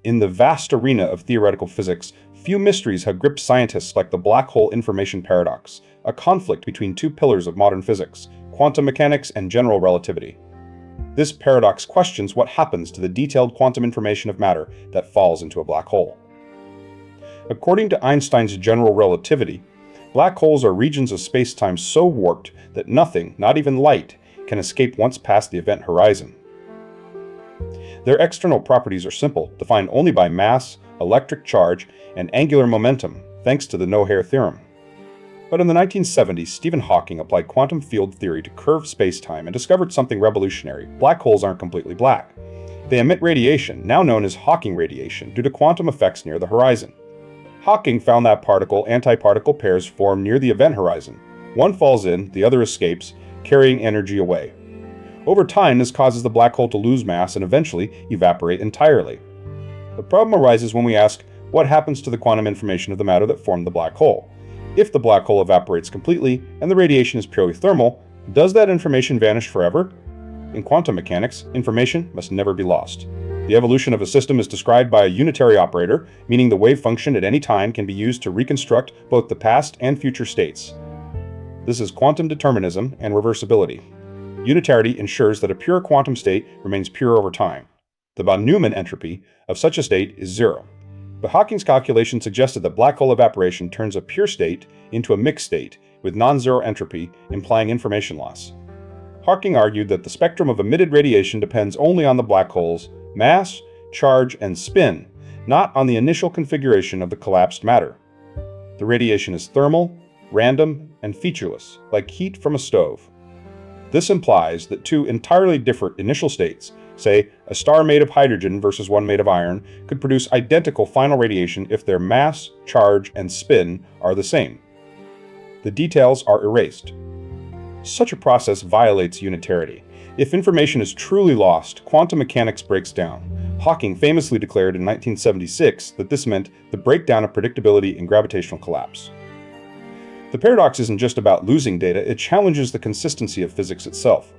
In the vast arena of theoretical physics, few mysteries have gripped scientists like the black hole information paradox, a conflict between two pillars of modern physics, quantum mechanics and general relativity. This paradox questions what happens to the detailed quantum information of matter that falls into a black hole. According to Einstein's general relativity, black holes are regions of spacetime so warped that nothing, not even light, can escape once past the event horizon. Their external properties are simple, defined only by mass, electric charge, and angular momentum, thanks to the no-hair theorem. But in the 1970s, Stephen Hawking applied quantum field theory to curved spacetime and discovered something revolutionary. Black holes aren't completely black. They emit radiation, now known as Hawking radiation, due to quantum effects near the horizon. Hawking found that particle-antiparticle pairs form near the event horizon. One falls in, the other escapes, carrying energy away. Over time, this causes the black hole to lose mass and eventually evaporate entirely. The problem arises when we ask, what happens to the quantum information of the matter that formed the black hole? If the black hole evaporates completely and the radiation is purely thermal, does that information vanish forever? In quantum mechanics, information must never be lost. The evolution of a system is described by a unitary operator, meaning the wave function at any time can be used to reconstruct both the past and future states. This is quantum determinism and reversibility. Unitarity ensures that a pure quantum state remains pure over time. The von Neumann entropy of such a state is zero. But Hawking's calculation suggested that black hole evaporation turns a pure state into a mixed state, with non-zero entropy implying information loss. Hawking argued that the spectrum of emitted radiation depends only on the black hole's mass, charge, and spin, not on the initial configuration of the collapsed matter. The radiation is thermal, random, and featureless, like heat from a stove. This implies that two entirely different initial states, say a star made of hydrogen versus one made of iron, could produce identical final radiation if their mass, charge, and spin are the same. The details are erased. Such a process violates unitarity. If information is truly lost, quantum mechanics breaks down. Hawking famously declared in 1976 that this meant the breakdown of predictability and gravitational collapse. The paradox isn't just about losing data, it challenges the consistency of physics itself.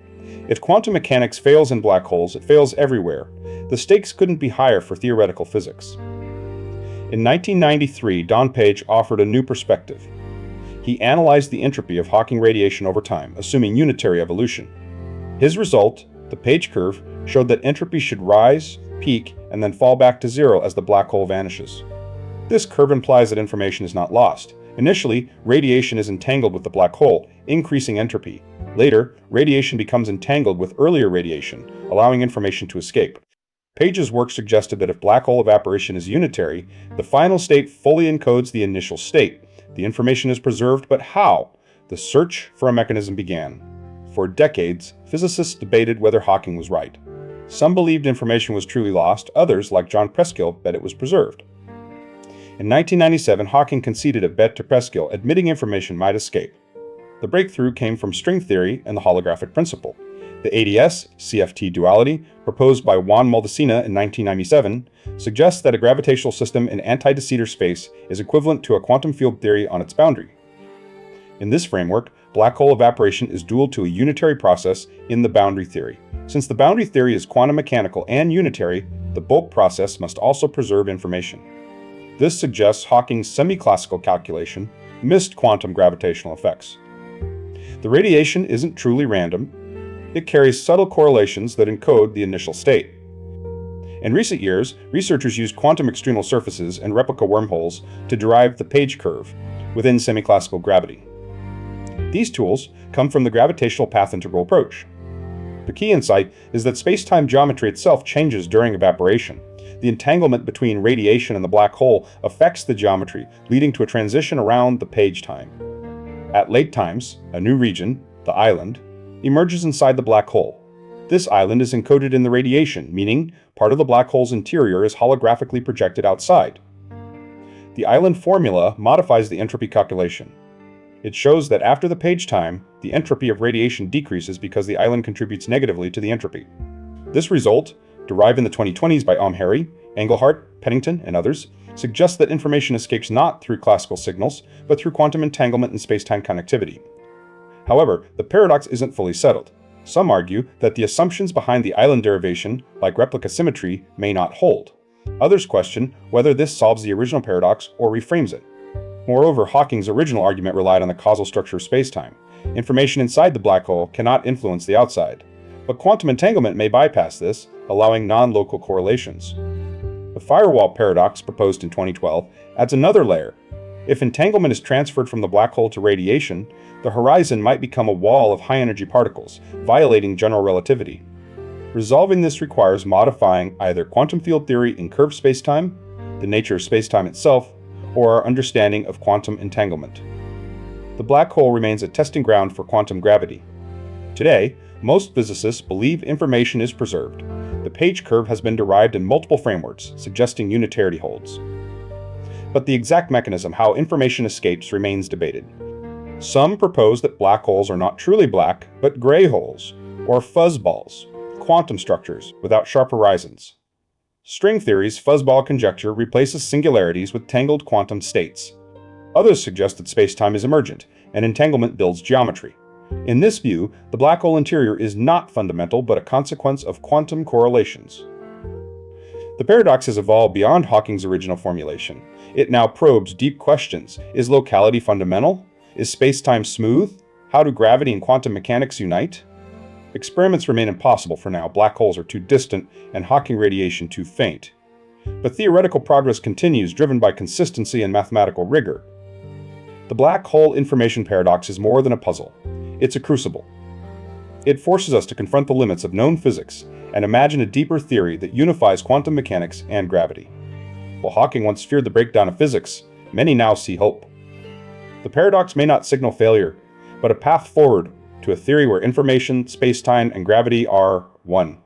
If quantum mechanics fails in black holes, it fails everywhere. The stakes couldn't be higher for theoretical physics. In 1993, donpage offered a new perspective. He analyzed the entropy of Hawking radiation over time, assuming unitary evolution. His result, the Page curve, showed that entropy should rise, peak, and then fall back to zero as the black hole vanishes. This curve implies that information is not lost. Initially, radiation is entangled with the black hole, increasing entropy. Later, radiation becomes entangled with earlier radiation, allowing information to escape. Page's work suggested that if black hole evaporation is unitary, the final state fully encodes the initial state. The information is preserved, but how? The search for a mechanism began. For decades, physicists debated whether Hawking was right. Some believed information was truly lost, others, like John Preskill, bet it was preserved. In 1997, Hawking conceded a bet to Preskill, admitting information might escape. The breakthrough came from string theory and the holographic principle. The ADS-CFT duality, proposed by Juan Maldacena in 1997, suggests that a gravitational system in anti-de Sitter space is equivalent to a quantum field theory on its boundary. In this framework, black hole evaporation is dual to a unitary process in the boundary theory. Since the boundary theory is quantum mechanical and unitary, the bulk process must also preserve information. This suggests Hawking's semi-classical calculation missed quantum gravitational effects. The radiation isn't truly random. It carries subtle correlations that encode the initial state. In recent years, researchers used quantum extremal surfaces and replica wormholes to derive the Page curve within semi-classical gravity. These tools come from the gravitational path integral approach. The key insight is that space-time geometry itself changes during evaporation. The entanglement between radiation and the black hole affects the geometry, leading to a transition around the Page time. At late times, a new region, the island, emerges inside the black hole. This island is encoded in the radiation, meaning part of the black hole's interior is holographically projected outside. The island formula modifies the entropy calculation. It shows that after the Page time, the entropy of radiation decreases because the island contributes negatively to the entropy. This result, derived in the 2020s by Harry, Engelhardt, Pennington, and others, suggests that information escapes not through classical signals, but through quantum entanglement and space-time connectivity. However, the paradox isn't fully settled. Some argue that the assumptions behind the island derivation, like replica symmetry, may not hold. Others question whether this solves the original paradox or reframes it. Moreover, Hawking's original argument relied on the causal structure of spacetime. Information inside the black hole cannot influence the outside. But quantum entanglement may bypass this, allowing non-local correlations. The firewall paradox, proposed in 2012, adds another layer. If entanglement is transferred from the black hole to radiation, the horizon might become a wall of high-energy particles, violating general relativity. Resolving this requires modifying either quantum field theory in curved spacetime, the nature of spacetime itself, or our understanding of quantum entanglement. The black hole remains a testing ground for quantum gravity. Today, most physicists believe information is preserved. The page curve has been derived in multiple frameworks, suggesting unitarity holds. But the exact mechanism how information escapes remains debated. Some propose that black holes are not truly black, but gray holes, or fuzzballs, quantum structures without sharp horizons. String theory's fuzzball conjecture replaces singularities with tangled quantum states. Others suggest that spacetime is emergent, and entanglement builds geometry. In this view, the black hole interior is not fundamental but a consequence of quantum correlations. The paradox has evolved beyond Hawking's original formulation. It now probes deep questions. Is locality fundamental? Is spacetime smooth? How do gravity and quantum mechanics unite? Experiments remain impossible for now. Black holes are too distant and Hawking radiation too faint. But theoretical progress continues, driven by consistency and mathematical rigor. The black hole information paradox is more than a puzzle. It's a crucible. It forces us to confront the limits of known physics and imagine a deeper theory that unifies quantum mechanics and gravity. While Hawking once feared the breakdown of physics, many now see hope. The paradox may not signal failure, but a path forward to a theory where information, spacetime, and gravity are one.